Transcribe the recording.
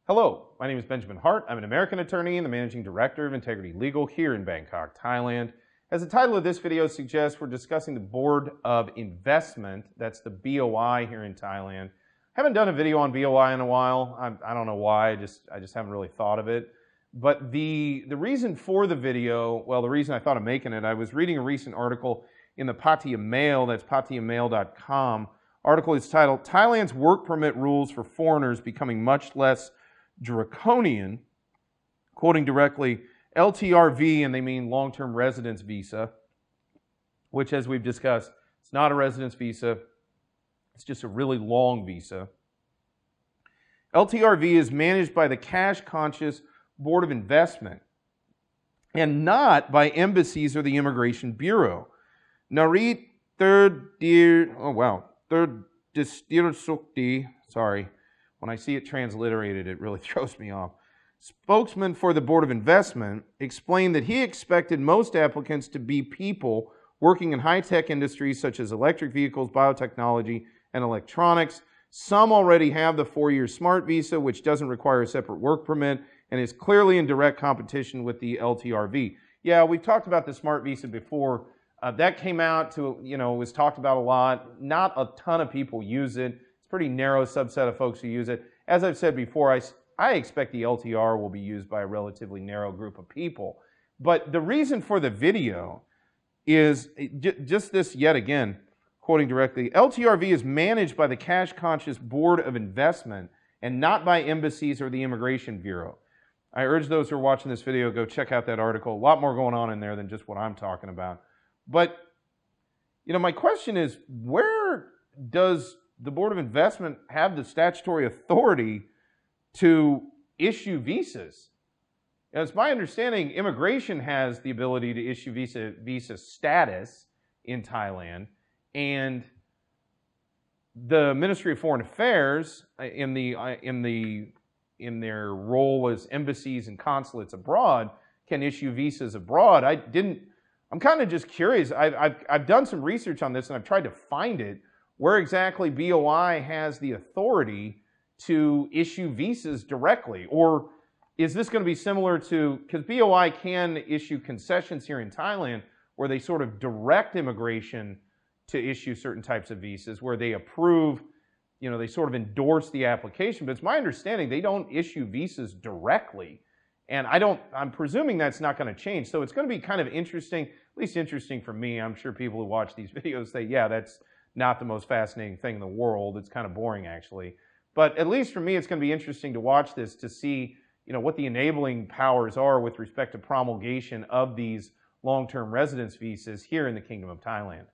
Hello, my name is Benjamin Hart. I'm an American attorney and the Managing Director of Integrity Legal here in Bangkok, Thailand. As the title of this video suggests, we're discussing the Board of Investment. That's the BOI here in Thailand. Haven't done a video on BOI in a while. I don't know why, I just haven't really thought of it. But the reason for the video, well, the reason I thought of making it, I was reading a recent article in the Pattaya Mail, that's pattayamail.com. Article is titled, Thailand's Work Permit Rules for Foreigners Becoming Much Less Draconian, quoting directly, LTRV, and they mean long-term residence visa, which, as we've discussed, it's not a residence visa, it's just a really long visa. LTRV is managed by the cash-conscious Board of Investment and not by embassies or the Immigration Bureau. Narit third Distirasukti, sorry, when I see it transliterated, it really throws me off. Spokesman for the Board of Investment explained that he expected most applicants to be people working in high-tech industries such as electric vehicles, biotechnology, and electronics. Some already have the 4-year SMART visa, which doesn't require a separate work permit and is clearly in direct competition with the LTRV. Yeah, we've talked about the SMART visa before. That came out to, was talked about a lot. Not a ton of people use it. Pretty narrow subset of folks who use it. As I've said before, I expect the LTR will be used by a relatively narrow group of people. But the reason for the video is just this yet again, quoting directly, LTRV is managed by the cash-conscious Board of Investment and not by embassies or the Immigration Bureau. I urge those who are watching this video, go check out that article. A lot more going on in there than just what I'm talking about. But, my question is, where does the Board of Investment have the statutory authority to issue visas? Now, it's my understanding immigration has the ability to issue visa status in Thailand, and the Ministry of Foreign Affairs in their role as embassies and consulates abroad can issue visas abroad. I'm kind of just curious. I've done some research on this and I've tried to find it. Where exactly BOI has the authority to issue visas directly? Or is this going to be similar to, because BOI can issue concessions here in Thailand where they sort of direct immigration to issue certain types of visas, where they approve, they sort of endorse the application. But it's my understanding they don't issue visas directly. And I'm presuming that's not going to change. So it's going to be kind of interesting, at least interesting for me. I'm sure people who watch these videos say, yeah, that's not the most fascinating thing in the world. It's kind of boring, actually. But at least for me, it's going to be interesting to watch this to see, what the enabling powers are with respect to promulgation of these long-term residence visas here in the Kingdom of Thailand.